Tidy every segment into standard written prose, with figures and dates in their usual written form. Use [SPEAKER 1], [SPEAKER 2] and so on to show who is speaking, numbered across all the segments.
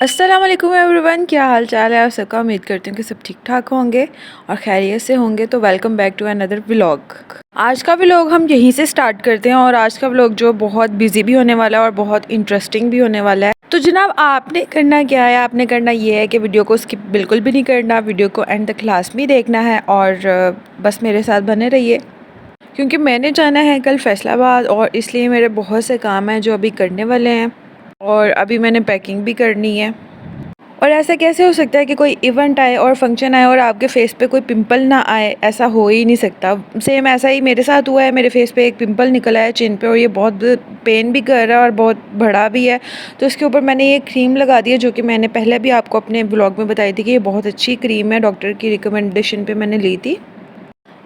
[SPEAKER 1] अस्सलाम वालेकुम एवरीवन, क्या हाल चाल है आप सबका। उम्मीद करती हूँ कि सब ठीक ठाक होंगे और खैरियत से होंगे। तो welcome back to another vlog. आज का व्लॉग हम यहीं से स्टार्ट करते हैं और आज का व्लॉग जो बहुत बिजी भी होने वाला है और बहुत इंटरेस्टिंग भी होने वाला है। तो जनाब आपने करना क्या है, आपने करना ये है कि वीडियो को स्किप बिल्कुल भी नहीं करना, वीडियो को एंड तक क्लास में देखना है और बस मेरे साथ बने रहिए क्योंकि मैंने जाना है कल फैसलाबाद और इसलिए मेरे बहुत से काम हैं जो अभी करने वाले हैं और अभी मैंने पैकिंग भी करनी है। और ऐसा कैसे हो सकता है कि कोई इवेंट आए और फंक्शन आए और आपके फेस पे कोई पिंपल ना आए, ऐसा हो ही नहीं सकता। सेम ऐसा ही मेरे साथ हुआ है, मेरे फेस पे एक पिंपल निकला है चिन पे और ये बहुत पेन भी कर रहा है और बहुत बड़ा भी है। तो इसके ऊपर मैंने ये क्रीम लगा दी है जो कि मैंने पहले भी आपको अपने ब्लॉग में बताई थी कि ये बहुत अच्छी क्रीम है, डॉक्टर की रिकमेंडेशन पे मैंने ली थी।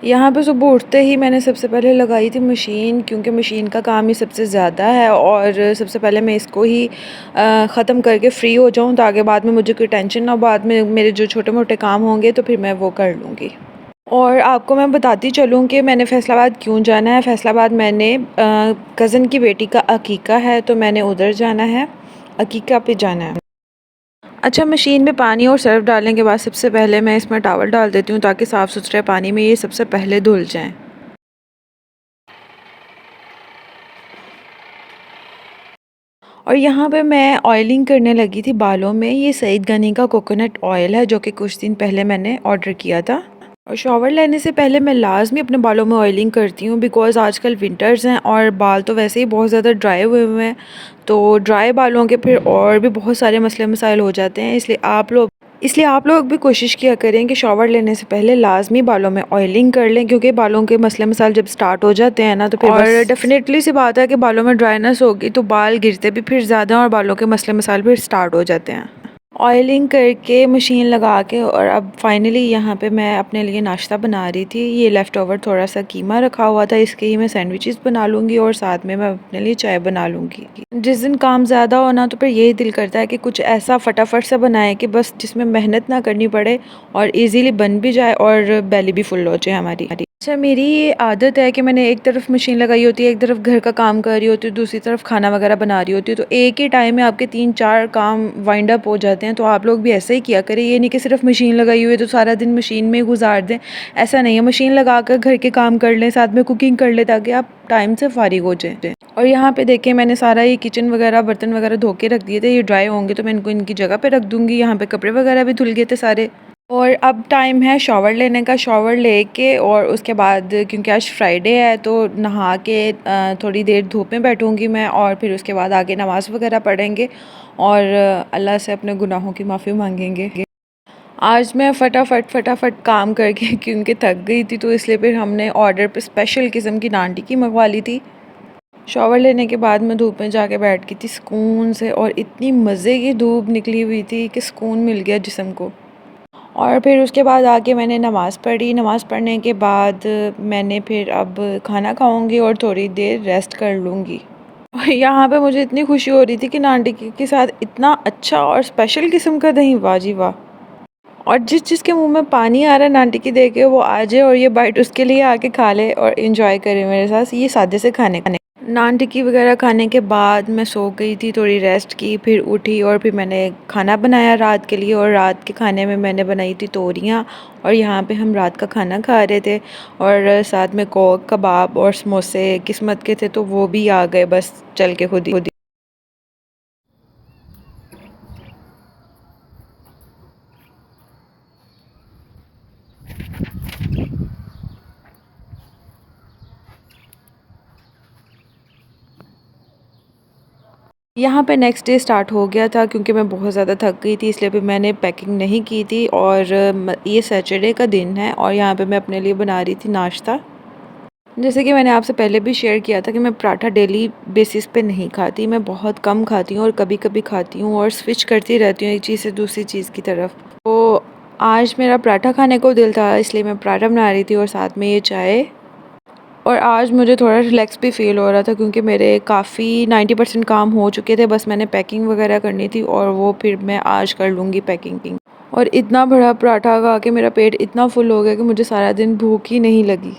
[SPEAKER 1] यहाँ पे सुबह उठते ही मैंने सबसे पहले लगाई थी मशीन, क्योंकि मशीन का काम ही सबसे ज़्यादा है और सबसे पहले मैं इसको ही ख़त्म करके फ़्री हो जाऊँ ताकि बाद में मुझे कोई टेंशन ना हो। बाद में मेरे जो छोटे मोटे काम होंगे तो फिर मैं वो कर लूँगी। और आपको मैं बताती चलूँ कि मैंने फ़ैसलाबाद क्यों जाना है। फ़ैसलाबाद मैंने कज़न की बेटी का अकीका है तो मैंने उधर जाना है, अकीका पे जाना है। अच्छा, मशीन में पानी और सर्फ़ डालने के बाद सबसे पहले मैं इसमें टॉवल डाल देती हूँ ताकि साफ़ सुथरे पानी में ये सबसे पहले धुल जाएँ। और यहाँ पे मैं ऑयलिंग करने लगी थी बालों में। ये सईद गनी का कोकोनट ऑयल है जो कि कुछ दिन पहले मैंने ऑर्डर किया था। और शॉवर लेने से पहले मैं लाज़मी अपने बालों में ऑयलिंग करती हूँ बिकॉज़ आजकल विंटर्स हैं और बाल तो वैसे ही बहुत ज़्यादा ड्राई हुए हुए हैं। तो ड्राई बालों के फिर और भी बहुत सारे मसले मसाइल हो जाते हैं। इसलिए आप लोग भी कोशिश किया करें कि शॉवर लेने से पहले लाजमी बालों में ऑयलिंग कर लें, क्योंकि बालों के मसले मसाइल जब स्टार्ट हो जाते हैं ना तो फिर और डेफिनेटली सी बात है कि बालों में ड्राइनेस होगी तो बाल गिरते भी फिर ज़्यादा हैं और बालों के मसले मसाइल फिर स्टार्ट हो जाते हैं। ऑयलिंग करके मशीन लगा के और अब फाइनली यहाँ पे मैं अपने लिए नाश्ता बना रही थी। ये लेफ़्ट ओवर थोड़ा सा कीमा रखा हुआ था, इसके ही मैं सैंडविचेस बना लूँगी और साथ में मैं अपने लिए चाय बना लूँगी। जिस दिन काम ज़्यादा हो ना तो फिर यही दिल करता है कि कुछ ऐसा फटाफट से बनाए कि बस जिसमें मेहनत ना करनी पड़े और इजीली बन भी जाए और बेली भी फुल हो जाए हमारी। अच्छा, मेरी ये आदत है कि मैंने एक तरफ मशीन लगाई होती है, एक तरफ घर का काम कर रही होती हूँ, दूसरी तरफ खाना वगैरह बना रही होती हूँ, तो एक ही टाइम में आपके 3-4 काम वाइंड अप हो जाते हैं। तो आप लोग भी ऐसा ही किया करें, ये नहीं कि सिर्फ मशीन लगाई हुई है तो सारा दिन मशीन में ही गुजार दें। ऐसा नहीं है, मशीन लगा कर घर के काम कर लें, साथ में कुकिंग कर लें ताकि आप टाइम से फारिग हो जाएँ। और यहाँ पे देखिए मैंने सारा ये किचन वगैरह बर्तन वगैरह धो के रख दिए थे। ये ड्राई होंगे तो मैं इनको इनकी जगह पे रख दूँगी। यहाँ पे कपड़े वगैरह भी धुल गए थे सारे। और अब टाइम है शॉवर लेने का। शॉवर लेके और उसके बाद क्योंकि आज फ्राइडे है तो नहा के थोड़ी देर धूप में बैठूँगी मैं और फिर उसके बाद आगे नमाज़ वगैरह पढ़ेंगे और अल्लाह से अपने गुनाहों की माफ़ी मांगेंगे। आज मैं फटाफट काम करके क्योंकि थक गई थी तो इसलिए फिर हमने ऑर्डर पे स्पेशल किस्म की नान टिक्की मंगवा ली थी। शॉवर लेने के बाद मैं धूप में जाके बैठ गई थी सुकून से और इतनी मज़े की धूप निकली हुई थी कि सुकून मिल गया जिस्म को। और फिर उसके बाद आके मैंने नमाज़ पढ़ी। नमाज़ पढ़ने के बाद मैंने फिर अब खाना खाऊंगी और थोड़ी देर रेस्ट कर लूँगी। और यहाँ पे मुझे इतनी खुशी हो रही थी कि नान टिक्की के साथ इतना अच्छा और स्पेशल किस्म का दही, वाह जी वाह। और जिस चीज़ के मुंह में पानी आ रहा है नान टिक्की देख के वो आ जाए और ये बाइट उसके लिए आके खा ले और इन्जॉय करे मेरे साथ ये सादे से खाने का। नान टिक्की वगैरह खाने के बाद मैं सो गई थी, थोड़ी रेस्ट की, फिर उठी और फिर मैंने खाना बनाया रात के लिए। और रात के खाने में मैंने बनाई थी तोरियाँ और यहाँ पे हम रात का खाना खा रहे थे और साथ में कोक, कबाब और समोसे किस्मत के थे तो वो भी आ गए बस चल के खुद ही। यहाँ पे नेक्स्ट डे स्टार्ट हो गया था क्योंकि मैं बहुत ज़्यादा थक गई थी इसलिए फिर मैंने पैकिंग नहीं की थी। और ये सैटरडे का दिन है और यहाँ पे मैं अपने लिए बना रही थी नाश्ता। जैसे कि मैंने आपसे पहले भी शेयर किया था कि मैं पराठा डेली बेसिस पे नहीं खाती, मैं बहुत कम खाती हूँ और कभी कभी खाती हूँ और स्विच करती रहती हूँ एक चीज़ से दूसरी चीज़ की तरफ। तो आज मेरा पराठा खाने को दिल था इसलिए मैं पराठा बना रही थी और साथ में ये चाय। और आज मुझे थोड़ा रिलैक्स भी फ़ील हो रहा था क्योंकि मेरे काफ़ी 90% काम हो चुके थे, बस मैंने पैकिंग वगैरह करनी थी और वो फिर मैं आज कर लूँगी पैकिंग। और इतना बड़ा पराठा खा के मेरा पेट इतना फुल हो गया कि मुझे सारा दिन भूख ही नहीं लगी।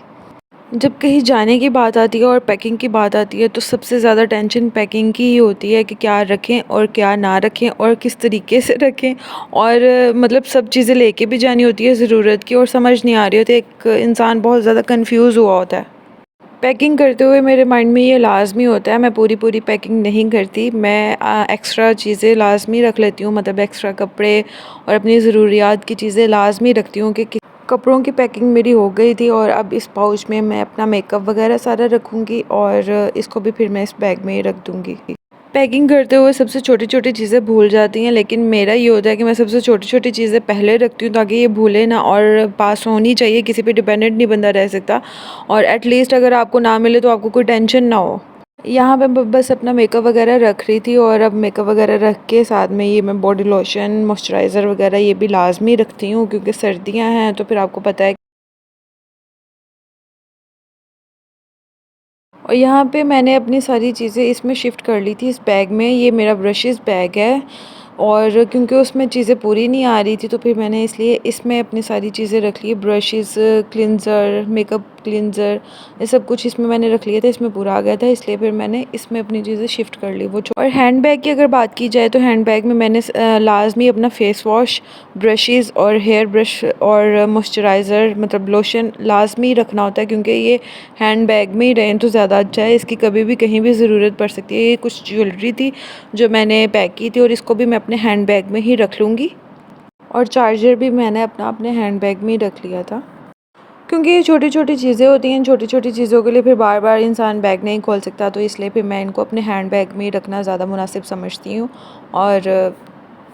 [SPEAKER 1] जब कहीं जाने की बात आती है और पैकिंग की बात आती है तो सबसे ज़्यादा टेंशन पैकिंग की ही होती है कि क्या रखें और क्या ना रखें और किस तरीके से रखें। और मतलब सब चीज़ें लेके भी जानी होती है ज़रूरत की और समझ नहीं आ रही होती, एक इंसान बहुत ज़्यादा कंफ्यूज हुआ होता है। पैकिंग करते हुए मेरे माइंड में ये लाज़मी होता है, मैं पूरी पूरी पैकिंग नहीं करती, मैं एक्स्ट्रा चीज़ें लाज़मी रख लेती हूँ, मतलब एक्स्ट्रा कपड़े और अपनी ज़रूरियात की चीज़ें लाज़मी रखती हूँ कि कपड़ों की पैकिंग मेरी हो गई थी और अब इस पाउच में मैं अपना मेकअप वगैरह सारा रखूँगी और इसको भी फिर मैं इस बैग में ही रख दूँगी। पैकिंग करते हुए सबसे छोटी-छोटी चीज़ें भूल जाती हैं, लेकिन मेरा ये होता है कि मैं सबसे छोटी-छोटी चीज़ें पहले रखती हूँ ताकि ये भूले ना, और पास होनी चाहिए, किसी पे डिपेंडेंट नहीं बंदा रह सकता और एटलीस्ट अगर आपको ना मिले तो आपको कोई टेंशन ना हो। यहाँ पे बस अपना मेकअप वगैरह रख रही थी और अब मेकअप वगैरह रख के साथ में ये मैं बॉडी लोशन, मॉइस्चराइज़र वगैरह ये भी लाज़मी रखती हूँ क्योंकि सर्दियाँ हैं तो फिर आपको पता है। और यहाँ पे मैंने अपनी सारी चीज़ें इसमें शिफ्ट कर ली थी इस बैग में। ये मेरा ब्रशेज़ बैग है और क्योंकि उसमें चीज़ें पूरी नहीं आ रही थी तो फिर मैंने इसलिए इसमें अपनी सारी चीज़ें रख ली। ब्रशेज़, क्लिनज़र, मेकअप क्लिनज़र, ये सब कुछ इसमें मैंने रख लिया था, इसमें पूरा आ गया था, इसलिए फिर मैंने इसमें अपनी चीज़ें शिफ्ट कर ली। और हैंड बैग की अगर बात की जाए तो हैंड बैग में मैंने लाज़मी अपना फ़ेस वॉश, ब्रशेज़ और हेयर ब्रश और मॉइस्चराइज़र मतलब लोशन लाज़मी रखना होता है क्योंकि ये हैंड बैग में ही रहें तो ज़्यादा अच्छा है। इसकी कभी भी कहीं भी ज़रूरत पड़ सकती है। ये कुछ ज्वेलरी थी जो मैंने पैक की थी और इसको भी मैं अपने हैंड बैग में ही रख लूँगी। और चार्जर भी मैंने अपना अपने हैंड बैग में ही रख लिया था क्योंकि ये छोटी छोटी चीज़ें होती हैं, छोटी छोटी चीज़ों के लिए फिर बार बार इंसान बैग नहीं खोल सकता, तो इसलिए फिर मैं इनको अपने हैंड बैग में ही रखना ज़्यादा मुनासिब समझती हूँ। और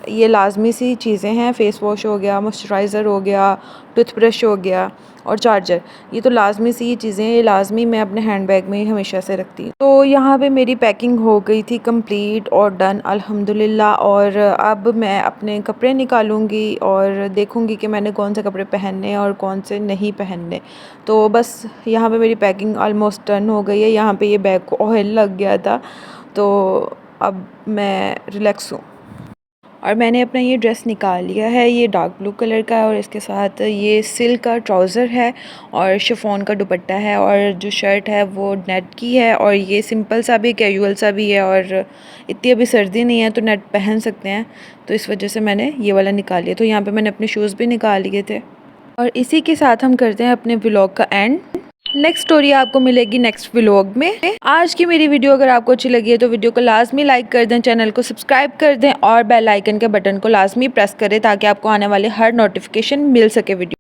[SPEAKER 1] ये लाज़मी सी चीज़ें हैं, फ़ेस वॉश हो गया, मॉइस्चराइज़र हो गया, टूथब्रश हो गया और चार्जर, ये तो लाज़मी सी ये चीज़ें, ये लाज़मी मैं अपने हैंड बैग में ही हमेशा से रखती हूँ। तो यहाँ पे मेरी पैकिंग हो गई थी कंप्लीट और डन अल्हम्दुलिल्लाह। और अब मैं अपने कपड़े निकालूंगी और देखूंगी कि मैंने कौन से कपड़े पहनने हैं और कौन से नहीं पहनने। तो बस यहाँ पे मेरी पैकिंग ऑलमोस्ट डन हो गई है। यहाँ पे ये बैग को ऑयल लग गया था तो अब मैं रिलैक्स हूँ। और मैंने अपना ये ड्रेस निकाल लिया है, ये डार्क ब्लू कलर का है और इसके साथ ये सिल्क का ट्राउज़र है और शिफॉन का दुपट्टा है और जो शर्ट है वो नेट की है और ये सिंपल सा भी कैजुअल सा भी है और इतनी अभी सर्दी नहीं है तो नेट पहन सकते हैं, तो इस वजह से मैंने ये वाला निकाल लिया। तो यहाँ पे मैंने अपने शूज़ भी निकाल लिए थे और इसी के साथ हम करते हैं अपने व्लॉग का एंड। नेक्स्ट स्टोरी आपको मिलेगी नेक्स्ट व्लॉग में। आज की मेरी वीडियो अगर आपको अच्छी लगी है तो वीडियो को लाजमी लाइक कर दें, चैनल को सब्सक्राइब कर दें और बेल आइकन के बटन को लाजमी प्रेस करें ताकि आपको आने वाले हर नोटिफिकेशन मिल सके वीडियो।